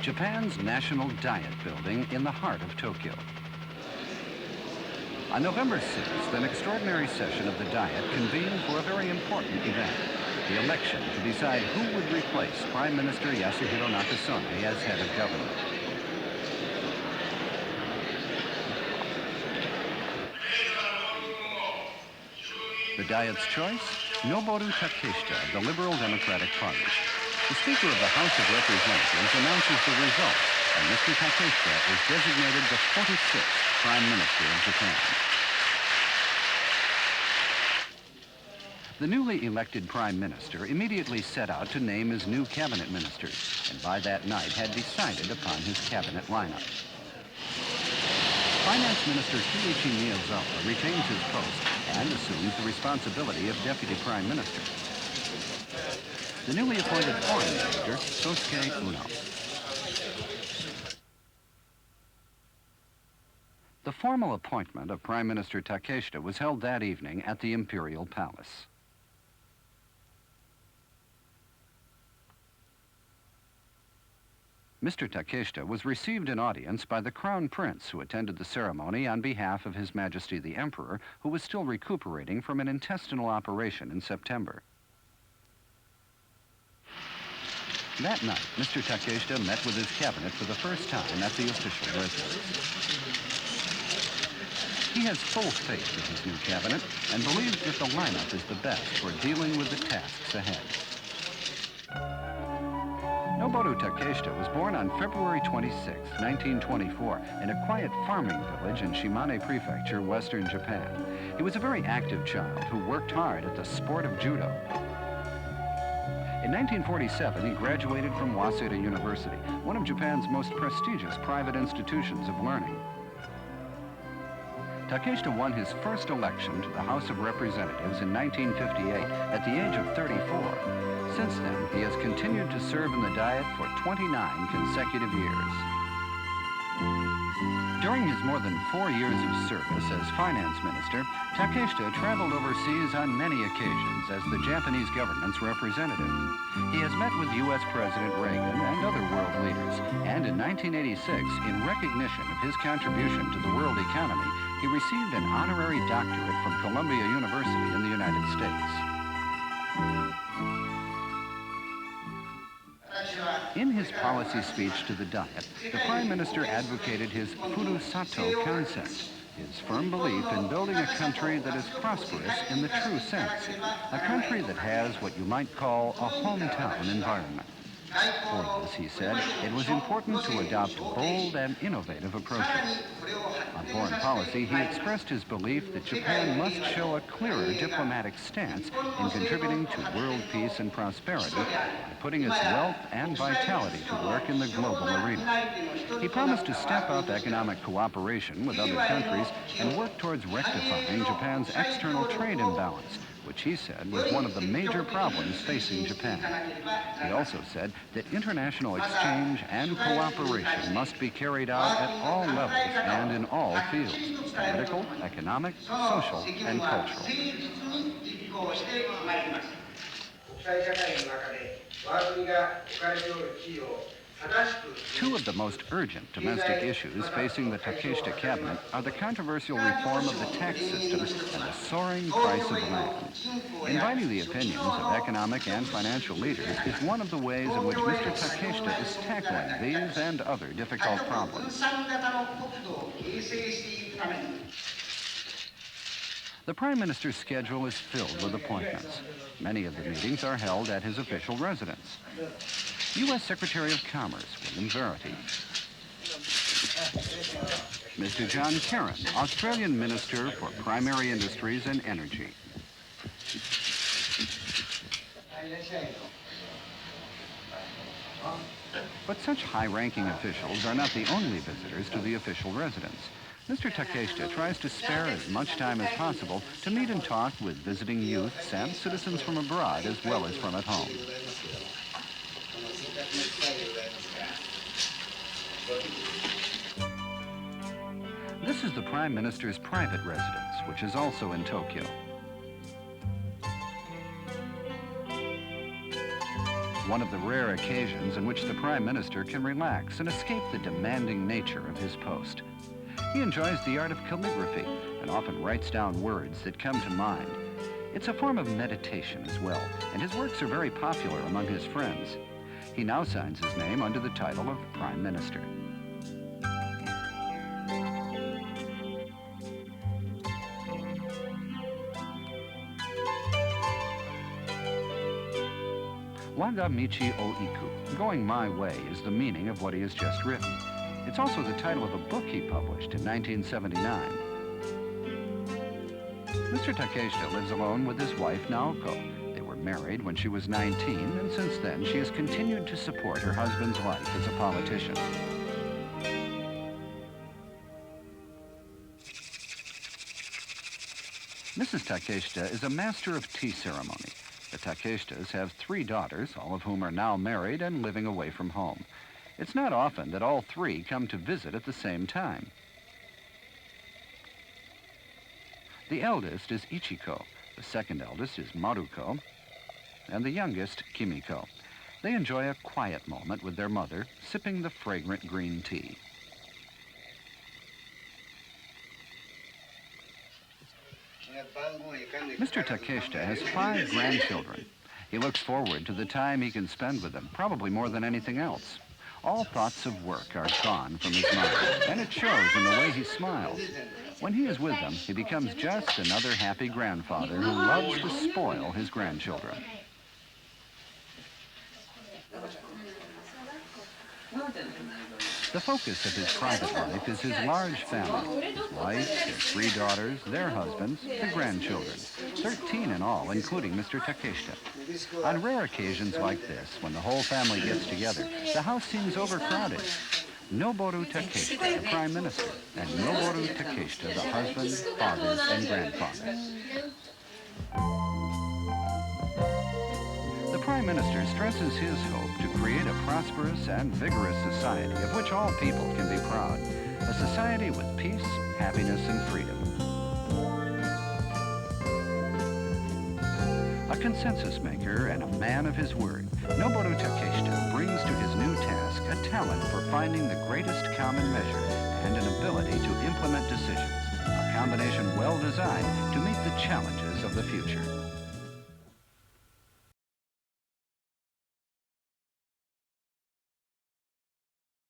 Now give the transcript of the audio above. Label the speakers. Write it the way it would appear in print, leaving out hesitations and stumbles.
Speaker 1: Japan's National Diet Building in the heart of Tokyo. On November 6th, an extraordinary session of the Diet convened for a very important event, the election to decide who would replace Prime Minister Yasuhiro Nakasone as head of government. The Diet's choice? Noboru Takeshita of the Liberal Democratic Party. The Speaker of the House of Representatives announces the results, and Mr. Takeshita is designated the 46th Prime Minister of Japan. The newly elected Prime Minister immediately set out to name his new cabinet ministers, and by that night had decided upon his cabinet lineup. Finance Minister Kiichi Miyazawa retains his post and assumes the responsibility of Deputy Prime Minister. The newly appointed Foreign Minister, Sosuke Uno. The formal appointment of Prime Minister Takeshita was held that evening at the Imperial Palace. Mr. Takeshita was received in audience by the Crown Prince, who attended the ceremony on behalf of His Majesty the Emperor, who was still recuperating from an intestinal operation in September. That night, Mr. Takeshita met with his cabinet for the first time at the official residence. He has full faith in his new cabinet and believes that the lineup is the best for dealing with the tasks ahead. Noboru Takeshita was born on February 26, 1924, in a quiet farming village in Shimane Prefecture, western Japan. He was a very active child who worked hard at the sport of judo. In 1947, he graduated from Waseda University, one of Japan's most prestigious private institutions of learning. Takeshita won his first election to the House of Representatives in 1958 at the age of 34. Since then, he has continued to serve in the Diet for 29 consecutive years. During his more than 4 years of service as finance minister, Takeshita traveled overseas on many occasions as the Japanese government's representative. He has met with U.S. President Reagan and other world leaders, and in 1986, in recognition of his contribution to the world economy, he received an honorary doctorate from Columbia University in the United States. In his policy speech to the Diet, the Prime Minister advocated his Furusato concept, his firm belief in building a country that is prosperous in the true sense, a country that has what you might call a hometown environment. For this, he said, it was important to adopt bold and innovative approaches. On foreign policy, he expressed his belief that Japan must show a clearer diplomatic stance in contributing to world peace and prosperity by putting its wealth and vitality to work in the global arena. He promised to step up economic cooperation with other countries and work towards rectifying Japan's external trade imbalance, which he said was one of the major problems facing Japan. He also said that international exchange and cooperation must be carried out at all levels and in all fields, political, economic, social, and cultural. Two of the most urgent domestic issues facing the Takeshita cabinet are the controversial reform of the tax system and the soaring price of land. Inviting the opinions of economic and financial leaders is one of the ways in which Mr. Takeshita is tackling these and other difficult problems. The Prime Minister's schedule is filled with appointments. Many of the meetings are held at his official residence. U.S. Secretary of Commerce, William Verity. Mr. John Kerrin, Australian Minister for Primary Industries and Energy. But such high-ranking officials are not the only visitors to the official residence. Mr. Takeshita tries to spare as much time as possible to meet and talk with visiting youths and citizens from abroad as well as from at home. This is the Prime Minister's private residence, which is also in Tokyo. one of the rare occasions in which the Prime Minister can relax and escape the demanding nature of his post. He enjoys the art of calligraphy and often writes down words that come to mind. It's a form of meditation as well, and his works are very popular among his friends. He now signs his name under the title of Prime Minister. Waga Michi o Iku, Going My Way, is the meaning of what he has just written. It's also the title of a book he published in 1979. Mr. Takeshita lives alone with his wife, Naoko. They were married when she was 19, and since then she has continued to support her husband's life as a politician. Mrs. Takeshita is a master of tea ceremony. The Takeshitas have 3 daughters, all of whom are now married and living away from home. It's not often that all 3 come to visit at the same time. The eldest is Ichiko, the second eldest is Maruko, and the youngest, Kimiko. They enjoy a quiet moment with their mother, sipping the fragrant green tea. Mr. Takeshita has 5 grandchildren. He looks forward to the time he can spend with them, probably more than anything else. All thoughts of work are gone from his mind, and it shows in the way he smiles. When he is with them, he becomes just another happy grandfather who loves to spoil his grandchildren. The focus of his private life is his large family, his wife, his 3 daughters, their husbands, the grandchildren, 13 in all, including Mr. Takeshita. On rare occasions like this, when the whole family gets together, the house seems overcrowded. Noboru Takeshita, the Prime Minister, and Noboru Takeshita, the husband, father, and grandfather. The Prime Minister stresses his hope to create a prosperous and vigorous society of which all people can be proud, a society with peace, happiness, and freedom. A consensus maker and a man of his word, Noboru Takeshita brings to his new task a talent for finding the greatest common measure and an ability to implement decisions, a combination well designed to meet the challenges of the future.